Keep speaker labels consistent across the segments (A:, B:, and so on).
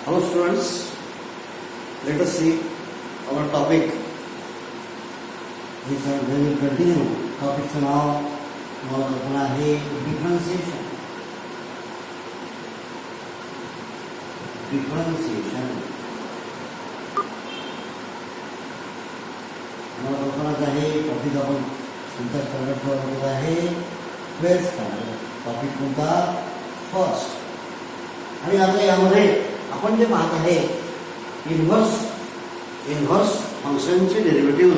A: Hello students, let us see our topic. We will continue topic से now हमारा अपना है differentiation. हमारा अपना है टॉपिक आपण कोणता स्टँडर्ड वर आहे 12th स्टँडर्ड टॉपिक कोणता फर्स्ट. आणि आता यामध्ये आपण जे पाहत आहे इन्व्हर्स फंक्शनचे डेरिव्हेटिव्ह,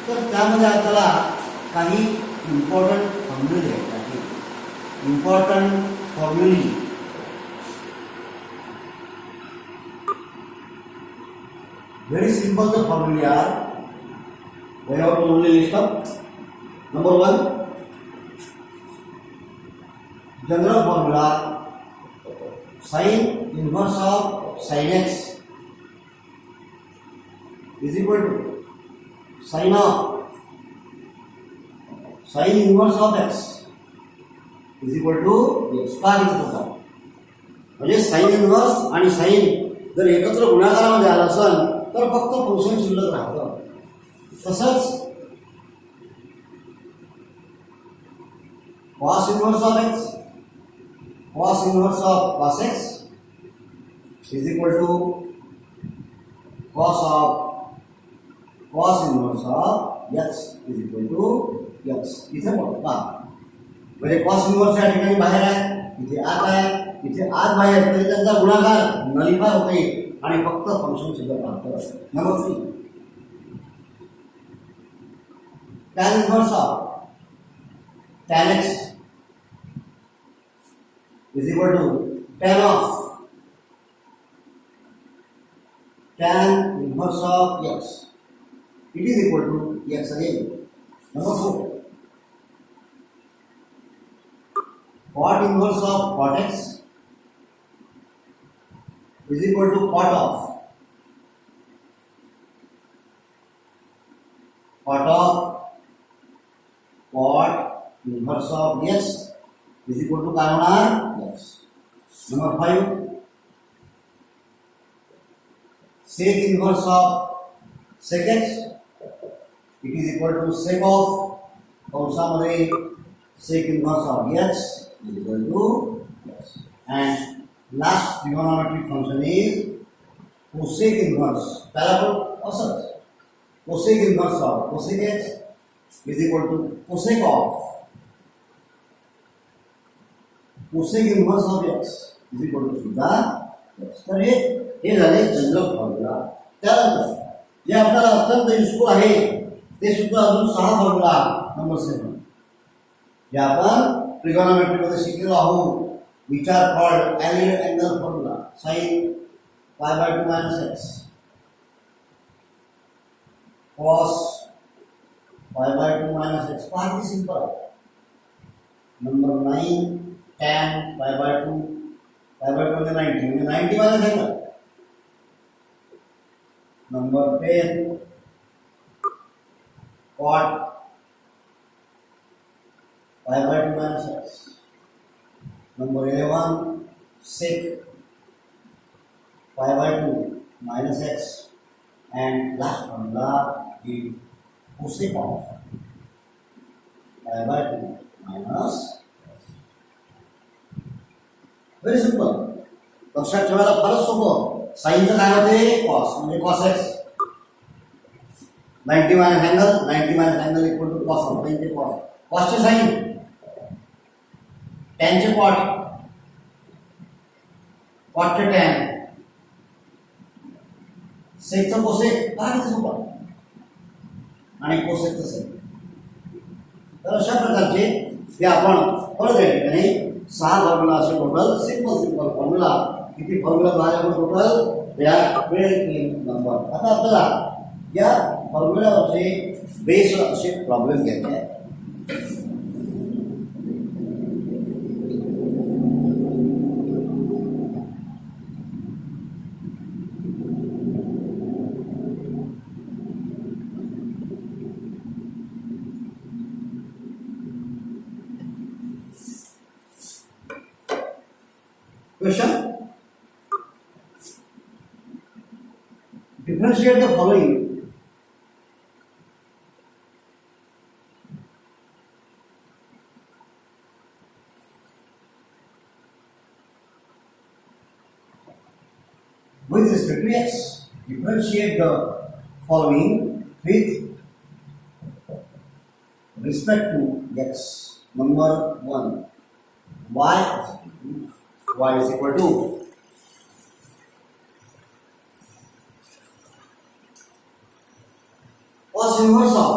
A: तर त्यामध्ये आपल्याला काही इम्पॉर्टंट फॉर्म्युले घ्यायचे आहेत. Important फॉर्म्युली very simple. The formula are we have to only list up. Number 1, general formula sin inverse of sin x is equal to sin inverse of x is equal to x. का घेतलं म्हणजे sin inverse आणि sin जर एकत्र गुणाकारामध्ये आला असेल तर फक्त फंक्शन शिल्लक राहतं. तसंच cos inverse of x, cos inverse of cos x is equal to cos inverse of x is equal to x. इथे बघा म्हणजे cos inverse या ठिकाणी बाहेर आहे, इथे आत आहे, इथे आत बाहेर, तरी त्यांचा गुणाकार नलिफाय होते आणि फक्त फंक्शन शिल्लक राहतं. Number 3, tan inverse of tan x is equal to tan of tan inverse of x. It is equal to x again. Number 4, cot inverse of cot x is equal to cot of cot inverse of x is equal to काय होणार x. Number 5, sec inverse of sec x it is equal to sec of कंसामध्ये sec inverse of x is equal to x. And last trigonometric function is cosec inverse. त्याला पण असंच cosec inverse of cosec x is equal to cosec of cosec inverse of x is equal to सुद्धा x. तर हे झाले general formula. त्यानंतर जे आपल्याला अत्यंत useful आहे ते सुद्धा अजून 6 फॉर्म्युला. नंबर 7 जे आपण ट्रिगोनोमेट्री मध्ये शिकलेलो आहोत, which are called angle angle formula. Sin pi by 2 minus x, cos pi by 2 minus x. Quite simple. Number 9, tan pi by 2 म्हणजे 90 म्हणजे 90 minus angle. Number 10, cot pi by 2 minus x. Number 11, sec pi by 2 minus x. And last formula is cosec of pi by 2 minus x. Very simple. लक्षात ठेवायला फारच सोपं. साइनचं काय होते cos म्हणजे cos x. 90 minus angle equal to cos of 90 cos. cos चे sign, tan चे cot, cot चे tan, sec चं cosec. काय ते सोपं आणि cosec चं sec. तर अशा प्रकारचे हे आपण परत या ठिकाणी 6 फॉर्म्युला असे टोटल सिंपल फॉर्म्युला. किती फॉर्म्युला झाले टोटल या 12 नंबर. आता आपल्याला या फॉर्म्युलावरचे बेस्ड असे प्रॉब्लेम घ्यायचे आहेत. Question differentiate the following. With respect to x, differentiate the following with respect to x. Number 1, y is equal to cos inverse of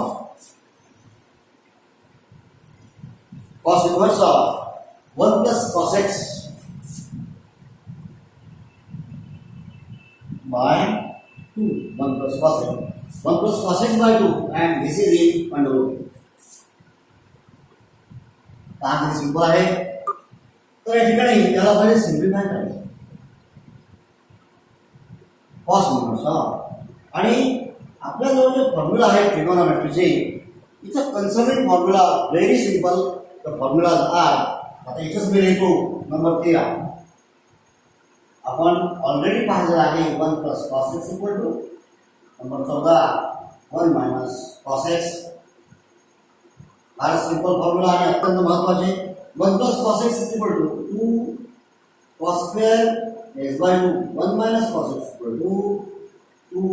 A: 1 plus cos x by 2. 1 plus cos x. 1 plus cos x by 2, and this is in under root. कारण simple आहे. तर या ठिकाणी त्याला पहिले simplify करायचं. cos inverse आणि आपल्याजवळ जे फॉर्म्युला आहे ट्रिगोनोमेट्रीचे, it's a conservative formula, very simple. The formulas are, आता इथंच मी लिहितो नंबर 13. आपण ऑलरेडी पाहिलेलं आहे 1 plus cos x equal to number 14 1 minus cos x. हा सिंपल फॉर्म्युला आहे, अत्यंत महत्त्वाचे. 1 plus cos x equal to 2 cos square x by 2. 1 minus cos x equal to 2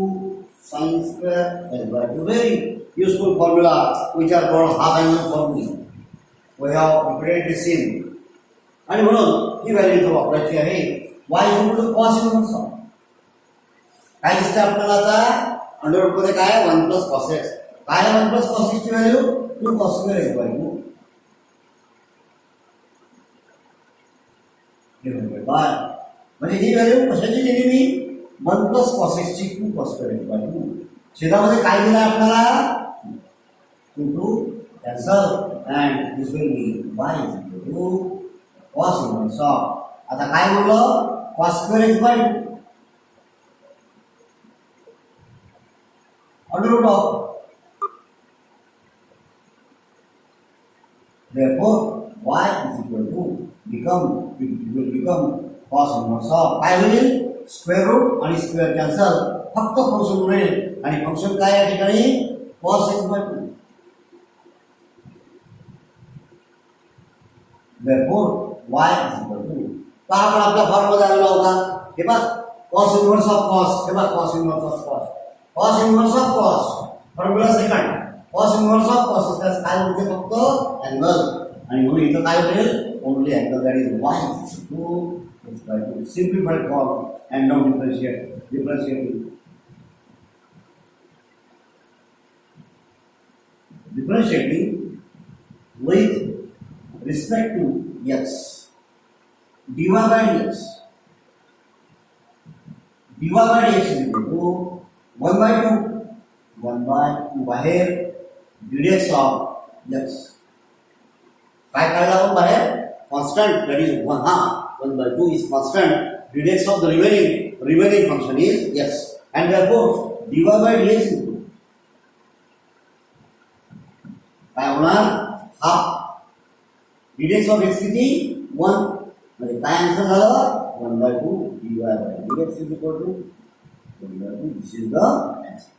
A: sin square x by 2. Very useful formula which are called half angle formula. We have repeated this in. आणि म्हणून ही value इथे वापरायची आहे. y is equal to cos inverse of. काय दिसतं आपल्याला आता? Under root मध्ये काय 1 प्लस cos x. काय 1 प्लस cos x ची value 2 cos square x by 2. Divided by, म्हणजे ही व्हॅल्यू कशाची दिली मी? 1 प्लस cos x ची 2 cos square x by 2. छेदामध्ये काय दिलं आपल्याला? 2 cancel, and this will be y is equal to cos inverse of. आता काय बोललो? cos square x by 2 under root of. Therefore y is equal to it will become cos inverse of. काय होईल? Square root आणि square cancel, फक्त function उरेल. आणि function काय या ठिकाणी? cos x by 2. Therefore y is equal to, तर आपण आपला फॉर्म्युला आलेला होता. हे बघ, cos inverse of cos. हे बघ, cos inverse of cos. cos inverse of cos formula second. cos inverse of cos असल्यास काय होते? फक्त अँगल. आणि म्हणून इथं काय होईल? Only angle, that is y is equal to x by 2. Simplified form and now differentiating with respect to x. dy by dx. dy by dx is equal to 1 by 2. 1 by 2 बाहेर dx of x. काय काढला आपण बाहेर? Constant, that is 1 by 2 is constant. dx of the remaining function is x, and therefore dy by dx is equal. काय होणार? Half. dx of x किती? 1. म्हणजे काय आन्सर झालं? 1 by 2 dy by dx is equal to 1 by 2. This is the answer.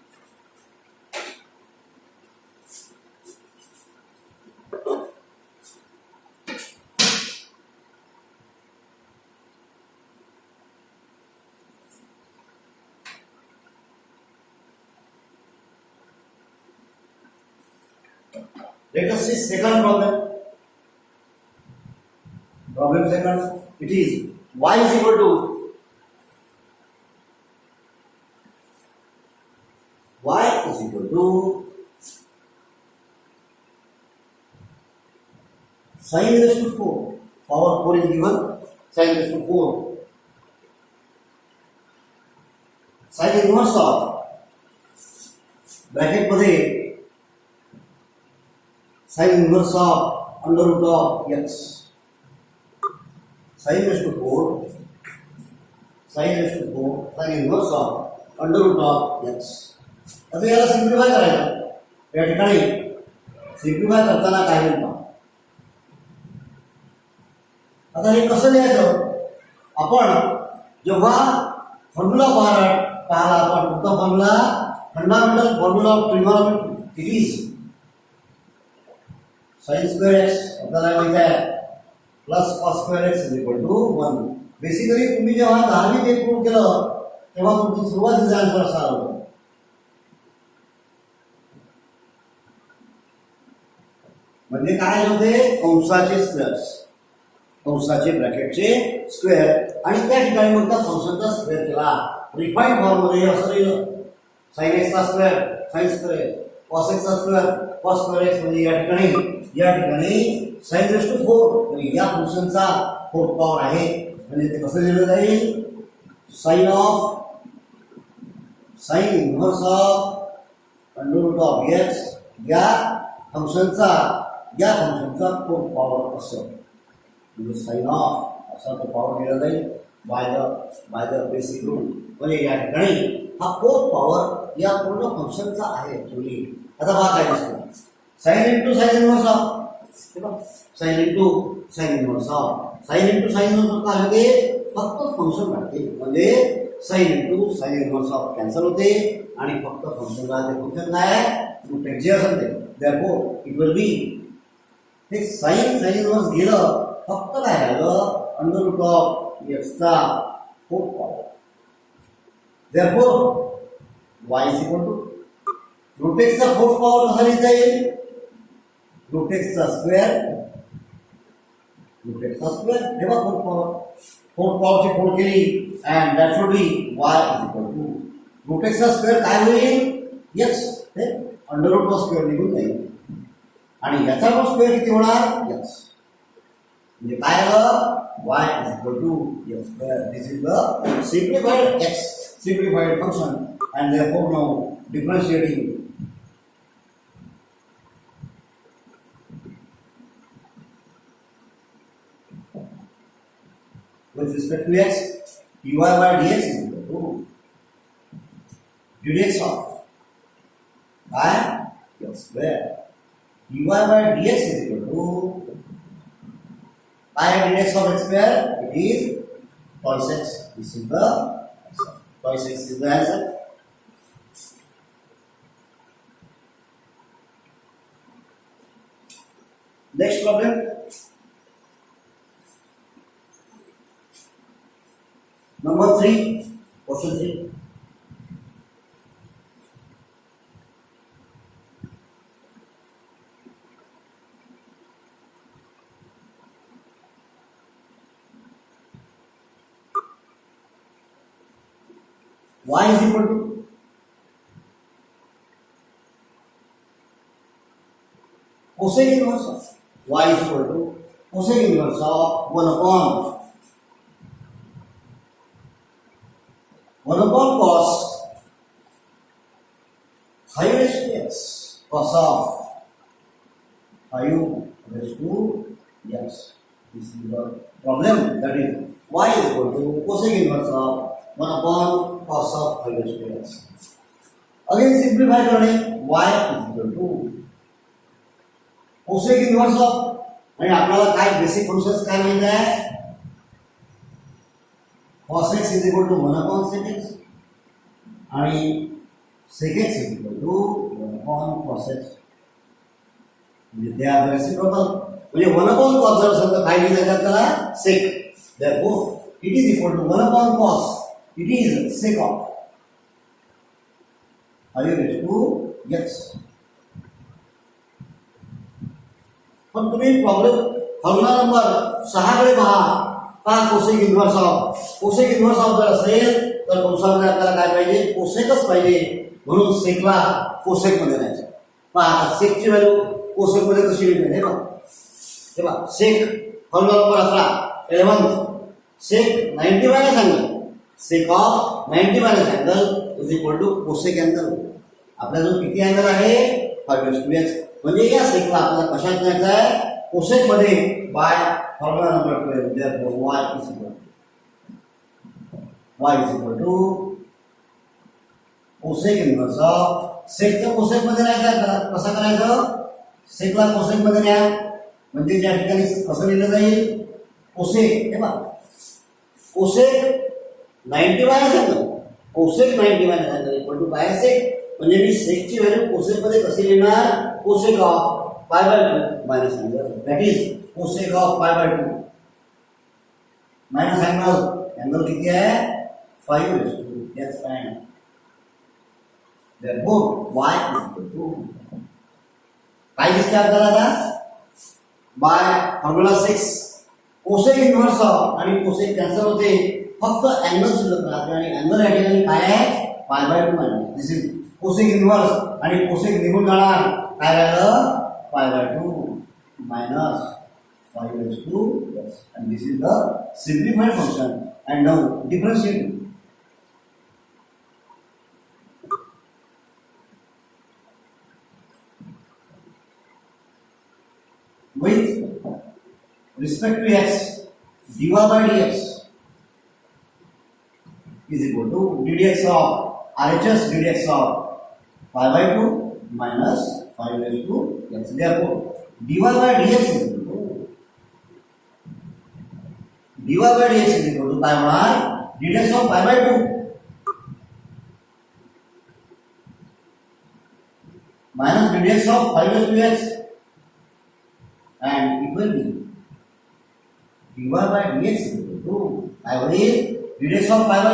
A: Let us see second problem. Problem second. It is y is equal to sin raised to 4. Power 4 is given. Sin raised to 4. Sin inverse of bracket मध्ये sin inverse of under root of x. Sin raised to 4. Sin inverse of under root of x. आता याला simplify करायचं. या ठिकाणी simplify करताना काय होईल? आता हे कसं लिहायचं? आपण जेव्हा फॉर्म्युला बाहेर पाहिला आपण कोणता formula, fundamental formula of trigonometry. It is sin square x आपल्याला माहिती आहे plus cos square x is equal to 1. Basically तुम्ही जेव्हा 10वी ते प्रूव्ह केलं तेव्हा तुमची सुरुवातीचा आन्सर असा आला. म्हणजे काय होते, कंसाचे स्क्वेअर्स, कंसाचे ब्रॅकेटचे स्क्वेअर आणि त्या ठिकाणी मग त्या फंक्शनचा स्क्वेअर केला. रिफाईंड फॉर्म मध्ये असं लिहिलं sin x चा square sin square, cos x चा स्क्वेअर cos स्क्वेअर x. म्हणजे या ठिकाणी sin रेज टू 4 म्हणजे या फंक्शनचा 4th पॉवर आहे. म्हणजे ते कसं लिहिलं जाईल, sin inverse of under root of x या फंक्शनचा 4th पॉवर असं, म्हणजे sin ऑफ असा तो पॉवर दिला जाईल बाय द बेसिक रूल. म्हणजे या ठिकाणी हा 4th पॉवर या पूर्ण फंक्शनचा आहे ऍक्च्युअली. आता बघा काय दिसतो, sin into sin inverse of, sin into sin inverse of, sin into sin inverse काय होते, फक्त फंक्शन राहते. म्हणजे sin into sin inverse of cancel होते आणि फक्त फंक्शन राहते. फंक्शन काय आहे, रूट x जे असेल ते. देअरफॉर इट विल बी, हे sin इन्व्हर्स गेलं, फक्त काय राहिलं अंडर रूट ऑफ x चा 4th power. Therefore y is equal to root x चा 4th पॉवर कसा लिहिता येईल, रूट x चा स्क्वेअर, रूट x चा स्क्वेअर हे बघा 4th पॉवरची 4 केली and that should be y is equal to root x चा स्क्वेअर काय होईल, x हे अंडर रूट चा स्क्वेअर निघून जाईल आणि याचा पण स्क्वेअर किती होणार, x. म्हणजे काय आलं, y is equal to x square. This is the simplified x, simplified function, and therefore now differentiating with respect to x, dy by dx is equal to dx of by x square. dy by dx is equal to by dx of x square. It is twice x. This is the answer. Twice x is the answer. Next problem. Number 3, question 3. Y is equal to cosec inverse of y is equal to cosec inverse of 1 upon cos 5 raised to x, cos of 5 raised to x. This is the problem, that is y is equal to cosec inverse of 1 upon cos of 5 raised to x. Again simplify करणे, y is equal to cosec inverse of, आणि आपल्याला काय basic functions काय माहिती आहे, cos x is equal to 1 upon sec x आणि sec x is equal to 1 upon cos x. म्हणजे ते आहे रेसिप्रोकल. म्हणजे 1 upon cos जर असेल तर काय लिहिलं जातं त्याला, sec. Therefore it is equal to 1 upon cos. It is sec of 5 raised to x. पण तुम्ही फॉर्म्युला नंबर 6 कडे पहा. का cosec inverse of, cosec inverse of जर असेल तर कंसामध्ये आपल्याला काय पाहिजे, कोसेकच पाहिजे. म्हणून सेकला कोसेक मध्ये न्यायचं. पहा आता सेकची व्हॅल्यू कोसेक मध्ये कशी लिहिली हे बघा. हे बघा sec formula number 11 sec 90 minus angle, sec of 90 minus angle is equal to cosec angle. आपला जो किती अँगल आहे 5 raised to x. म्हणजे या सेकला आपल्याला कशात न्यायचं आहे, कोसेक मध्ये by formula number 12. Therefore y is equal to cosec inverse of सेकचं कोसेक मध्ये न्यायचं. कसं करायचं, सेकला कोसेक मध्ये न्या. म्हणजे ज्या ठिकाणी कसं लिहिलं जाईल, कोसेक हे बघा cosec 90 minus angle cosec 90 minus angle equal to by sec. म्हणजे मी सेकची व्हॅल्यू कोसेक मध्ये कशी लिहिणार? Cosec of pi by 2 minus angle, that is cosec of pi by 2 minus angle. Angle किती आहे? 5/2. That's fine. Therefore, y is equal to काय दिसते आपल्याला आता? By formula 6 cosec inverse of आणि कोसेक कॅन्सल होते, फक्त अँगल शिल्लक राहते आणि अँगल या ठिकाणी काय आहे? पाय by 2 minus. This is cosec inverse आणि कोसेक निघून जाणार, काय राहिलं? पाय by 2 minus 5/2. Yes. And this is the simplified function. And now differentiate. With respect to x, dy by dx is equal to ddx of RHS ddx of pi by 2 minus 5/2 x. Therefore, dy by dx is equal to pi by ddx of pi by 2 minus ddx of 5/2 x. And it will be dy by dx is equal to I will ddx of pi by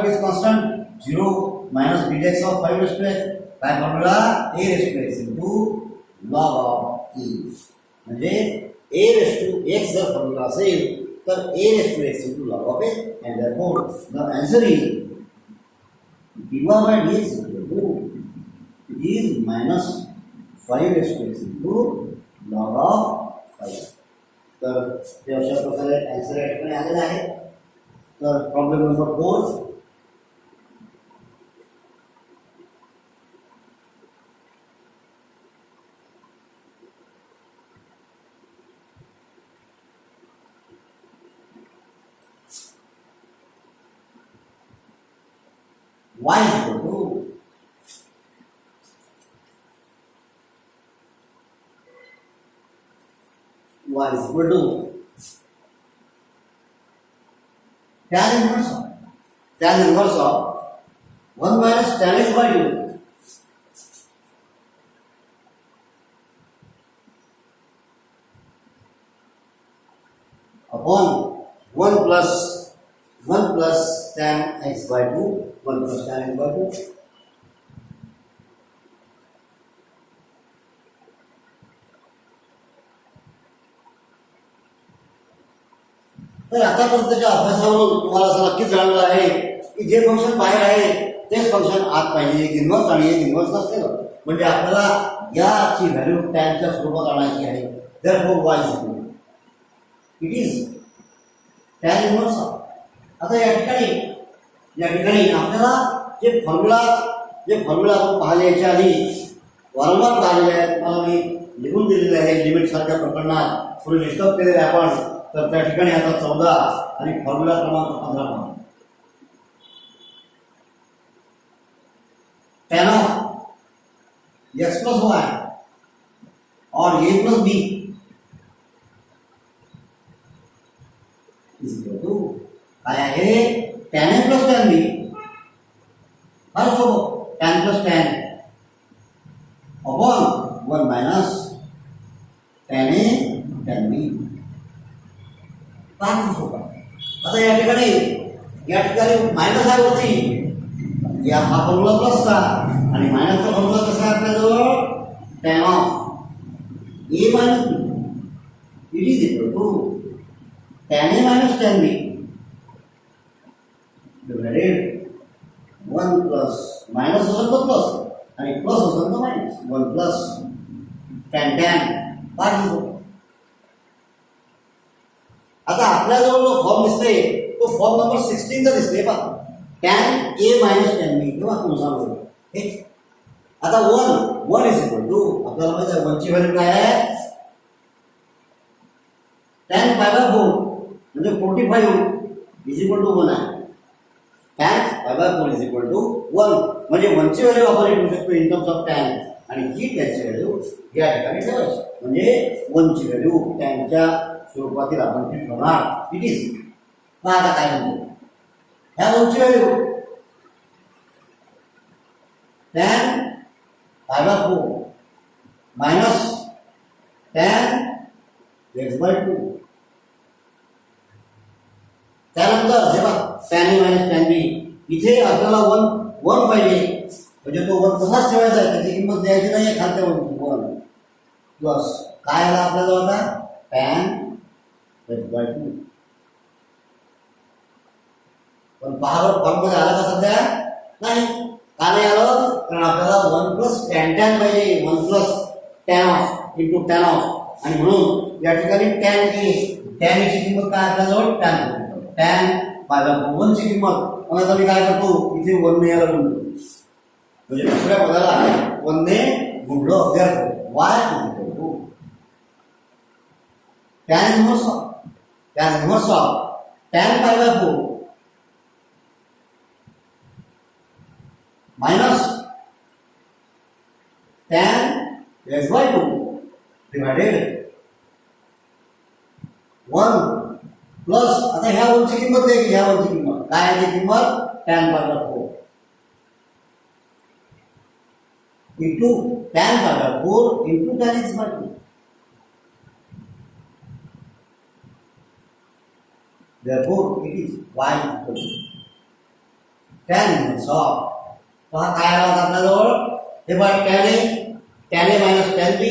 A: 2 is constant 0 minus ddx of 5/2 x by formula a raised to x into log of e. म्हणजे a raised to x जर formula असेल तर a raised to x into log of x, and therefore the answer is dy by dx is equal to it is minus 5 raised to x into log of 5. तर ते अशा प्रकारे answer या ठिकाणी आलेला आहे. तर problem number 4, y is equal to y is equal to tan inverse of 1 minus tan x by 2 upon 1 plus tan x by 2, 1 plus tan x by 2. तर आतापर्यंतच्या अभ्यासावरून तुम्हाला असं नक्कीच जाणवलं आहे की जे फंक्शन बाहेर आहे तेच फंक्शन आत पाहिजे, एक इन्व्हर्स आणि एक इन्व्हर्स नसलेलं. म्हणजे आपल्याला याची व्हॅल्यू टॅनच्या स्वरूपात आणायची आहे. Therefore y is equal it is tan inverse. आता या ठिकाणी आपल्याला जे फॉर्म्युला आपण पाहिले याच्या आधी वारंवार पाहिलेले आहेत, तुम्हाला मी लिहून दिलेले आहे लिमिट सारख्या प्रकरणात थोडे डिस्टर्ब केलेले आपण. तर त्या ठिकाणी आता 14 आणि फॉर्म्युला क्रमांक 15 पहा. tan of x plus y और a plus b is equal to काय आहे? tan a plus tan b. Also tan plus tan upon 1 minus tan a tan b. आता या ठिकाणी मायनस आहे वरती, या हा फॉर्म्युला प्लसचा आणि मायनसचा फॉर्म्युला कसा आहे आपल्याजवळ? Tan of A minus B it is equal to tan A minus tan B divided 1 plus minus असेल तर प्लस आणि प्लस असेल तर मायनस 1 प्लस टॅन टॅन. आता आपल्याजवळ जो फॉर्म दिसते तो फॉर्म नंबर 16 चा दिसते पहा. Tan A minus tan B किंवा कंसामध्ये. आता 1 इज इक्वल टू आपल्याला माहिती आहे 1 ची व्हॅल्यू काय आहे? टॅन पाय बाय 4 म्हणजे 45 इज इक्वल टू 1 आहे. Tan pi by 4 is equal to 1 म्हणजे 1 ची व्हॅल्यू आपण लिहू शकतो इन टर्म्स ऑफ टॅन आणि ही टॅनची व्हॅल्यू या ठिकाणी ठेवायची. म्हणजे 1 ची व्हॅल्यू टॅनच्या स्वरूपातील आपण ती ठेवणार. इट इज आता काय म्हणतो ह्या 1 ची value tan pi by 4 minus tan x by 2. त्यानंतर हे बघा tan a minus tan b, इथे आपल्याला 1 पाहिजे, म्हणजे तो 1 तसाच ठेवायचा आहे, त्याची किंमत द्यायची नाही खालच्या 1 प्लस काय आला आपल्याला आता tan x बाय 2. पण पहा फॉर्ममध्ये आला का सध्या नाही, का नाही आलं, कारण आपल्याला 1 प्लस tan पाहिजे, 1 plus tan of into tan of, आणि म्हणून या ठिकाणी tan ची किंमत काय आपल्याजवळ tan पाय बाय 1 ची किंमत, मग आता मी काय करतो इथे 1 ने याला गुणतो, म्हणजे दुसऱ्या पदाला 1 ने गुणलो अभ्यास y tan inverse of tan pi by 4 minus tan x by 2 divided 1 plus, आता ह्या 1 ची किंमत द्यायची, ह्या 1 ची किंमत काय आहे, ती किंमत tan pi by 4 into tan pi by 4 into tan x by 2. Therefore, it is y equal to tan inverse of, पहा काय आला होता आपल्याजवळ, हे बघा tan a minus tan b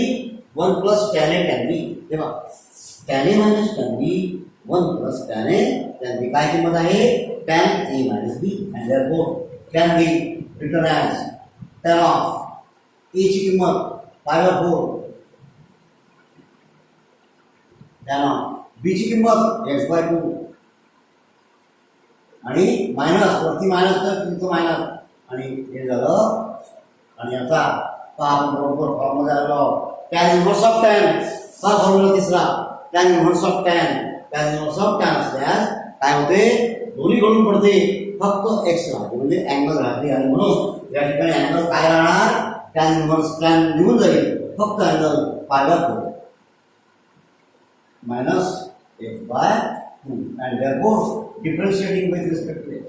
A: 1 plus tan a tan b, हे बघा tan a minus tan b 1 plus tan a tan b, काय किंमत आहे tan a minus b, and therefore can be written as tan of a ची किंमत पाय by 4 tan of b ची किंमत x by 2, आणि minus वरती मायनस तर तिथं मायनस, आणि हे झालं, आणि आता आपण बरोबर फॉर्ममध्ये आलो tan इन्व्हर्स ऑफ tan, हा फॉर्म्युला तिसरा tan इन्व्हर्स ऑफ tan असल्यास काय होते, दोन्ही कडून पडते, फक्त x राहते, म्हणजे अँगल राहते, आणि म्हणून या ठिकाणी अँगल काय राहणार, tan इन्व्हर्स tan निघून जाईल, फक्त angle pi by 4 minus x by 2, and therefore differentiating with respect to x.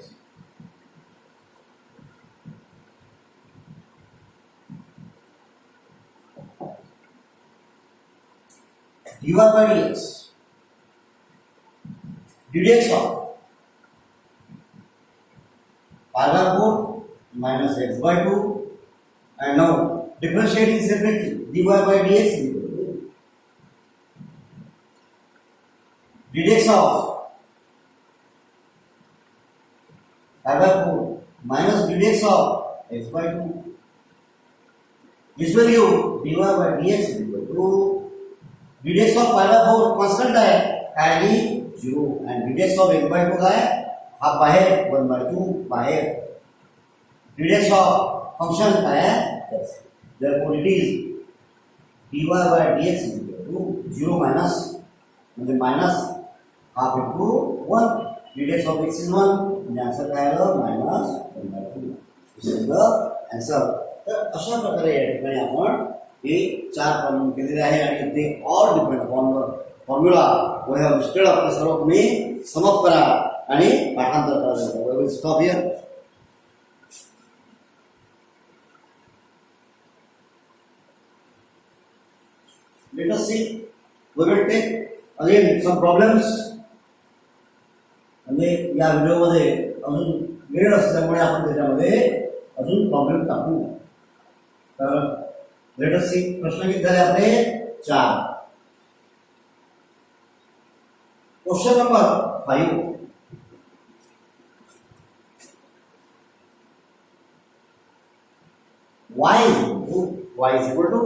A: dy by dx of pi by 4 minus x by 2, and now differentiating separately dy by dx of pi by 4 minus dx of x by 2. This value dy by dx is equal to dx of pi by 4 constant है, खाली 0, and dx of x by 2 का है half बाहर 1 by 2 बाहर, dx of function का है x, therefore it is dy by dx is equal to 0 minus, म्हणजे minus half into 1, dx of x is 1, म्हणजे आन्सर काय आलं minus 1 by 2. This is the answer. तर अशा प्रकारे या ठिकाणी आपण हे 4 प्रॉब्लेम केलेले आहे, आणि ते ऑल डिपेंड अपॉन फॉर्म्युला व ह्या मिस्टेड आपले सर्व तुम्ही समप करा आणि पाठांतर करा. We will stop here. Let us see, we will take again some problems. म्हणजे या व्हिडिओमध्ये अजून वेळ असल्यामुळे आपण त्याच्यामध्ये अजून प्रॉब्लेम टाकू. तर लेट अस सी, प्रश्न किती झाले आपले 4. Question number 5. y is equal to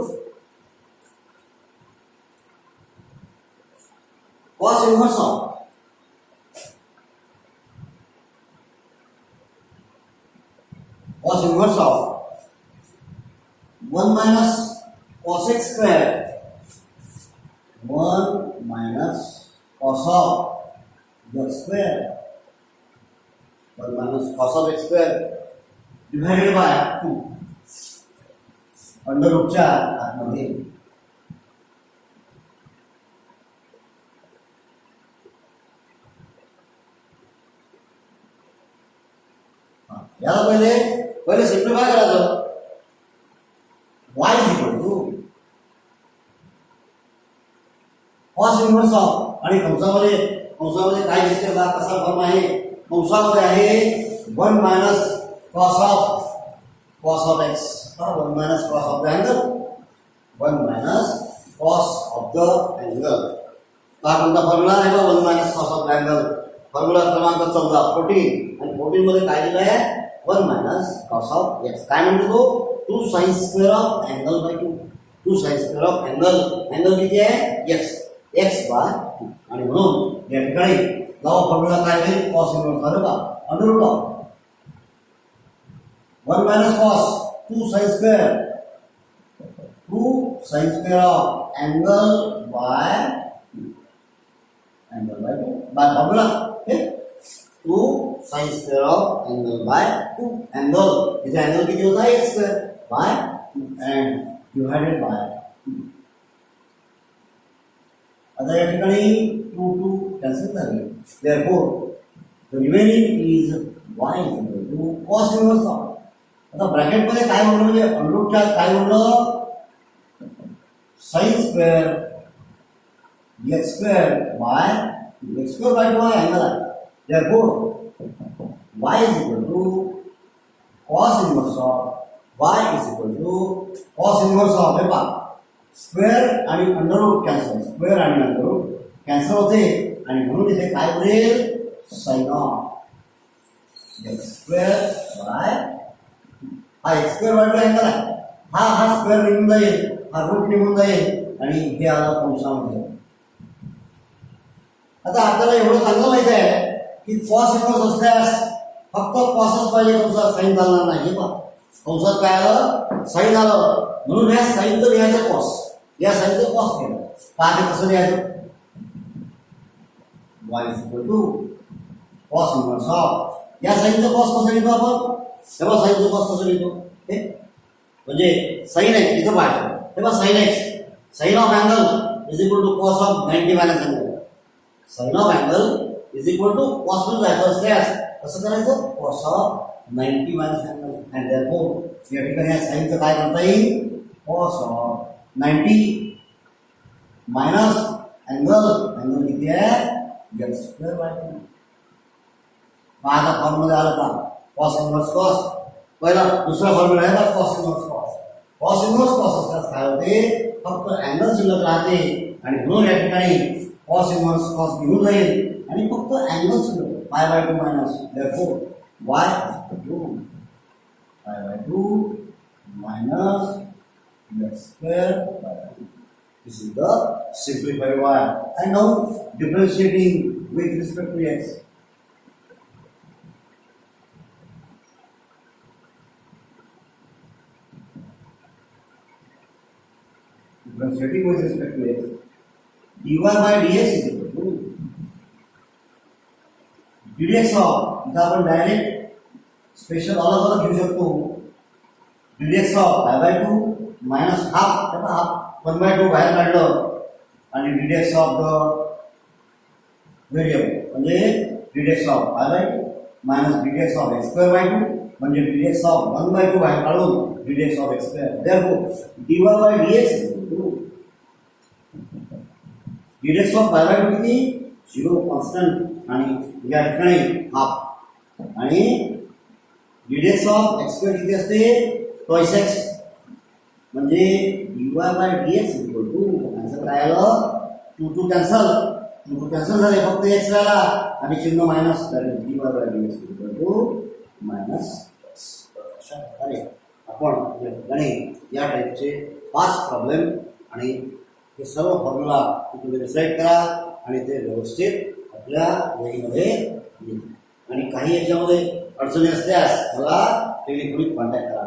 A: cos inverse of cos inverse of 1 minus cos x square, 1 minus cos of x square, 1 minus cos of x square divided by 2 under रूटच्या आतमध्ये. याला पहिले simplify करायचं. Inverse of आणि कंसामध्ये काय दिसते बघा कसा form आहे. कंसामध्ये आहे 1 minus cos of x. 1 minus cos of the angle. 1 minus cos of the angle. हा कोणता फॉर्म्युला आहे बघा 1 minus cos of the angle. Formula क्रमांक 14 14 आणि 14 मध्ये काय दिलं आहे 1 मायनस कॉस ऑफ एक्स. काय म्हणतो तो 2 sine square of angle by 2. 2 sine square of angle किती आहे एक्स बाय 2. आणि म्हणून या ठिकाणी नवा फॉर्म्युला काय होईल कॉस इन्व्हर्स झालं का under root of 1 minus cos 2 sine square of angle by 2 by formula 2 sine square of angle by 2. Angle इथे अँगल किती होता x square by 2 and divided by 2. आता या ठिकाणी 2 2 कॅन्सल झाले. therefore the remaining is y is equal to cos inverse of. आता bracket मध्ये काय म्हणलं म्हणजे अंडररूटच्या काय म्हणलं sin square x square by x square by 2 angle आहे. therefore y is equal to cos inverse of y is equal to cos inverse of हे पहा स्क्वेअर आणि अंडररूट कॅन्सल. स्क्वेअर आणि अंडररूट कॅन्सल होते आणि म्हणून इथे काय होईल sine of x square by हा एक्स स्क्वेअर बाय 2 अँगल आहे. हा स्क्वेअर निघून जाईल हा रूट निघून जाईल आणि हे आलं कंसामध्ये. आता आपल्याला एवढं चांगलं माहिती आहे की कॉस इन्व्हर्स असल्यास फक्त कॉसच पाहिजे कंसात साइन चालणार नाही. पहा कंसात काय आलं साइन आलं म्हणून ह्या साइनचं लिहायचं कॉस. या साइनचं कॉस केलं पहा कसं लिहायचं y is equal to cos inverse of या साइनचं कॉस कसं लिहितो आपण तेव्हा साइनचं कॉस कसं लिहितो हे म्हणजे साइन एक्स इथं पाहायचं तेव्हा sine x sine of angle is equal to cos of 90 minus angle. Sine of angle is equal to cos मध्ये जायचं असल्यास कसं करायचं cos of 90 minus angle. And therefore या ठिकाणी या साइनचं काय करता येईल कॉस ऑफ 90 मायनस अँगल किती आहे एक्स स्क्वेअर बाय 2. आता फॉर्म्युला आला का कॉस इन्व्हर्स कॉस. पहिला दुसरा फॉर्म्युला आहे बघा cos inverse cos. Cos inverse cos असल्यास काय होते फक्त अँगल शिल्लक राहते आणि म्हणून या ठिकाणी कॉस इन्व्हर्स कॉस निघून जाईल आणि फक्त अँगल शिल्लक पाय by 2 minus. therefore y pi by 2 minus x square by 2. This is the simplified y. And now differentiating with respect to x. Differentiating with respect to x. dy by dx is equal to dx of इथं आपण direct special अलग घेऊ शकतो. dx of pi by 2 minus half 1 by 2 बाहेर काढलं आणि dx of the variable म्हणजे dx of pi by 2 minus dx of x square by 2 म्हणजे dx ऑफ 1 by 2 बाहेर काढून dx of x square. therefore dy by dx is equal to dx of pi by 2 किती 0 constant आणि या ठिकाणी half आणि dx of x square किती असते twice x म्हणजे dy by dx is equal to answer काय आलं 2 2 कॅन्सल झाले फक्त x राहिला आणि चिन्ह मायनस झाले dy by dx is equal to minus x. अशा प्रकारे आपण या ठिकाणी या टाईपचे 5 प्रॉब्लेम आणि हे सर्व फॉर्म्युला तुम्ही रिसाईड करा आणि ते व्यवस्थित आपल्या वहीमध्ये लिहा आणि काही याच्यामध्ये अडचणी असल्यास मला टेलिफोनिक कॉन्टॅक्ट करा.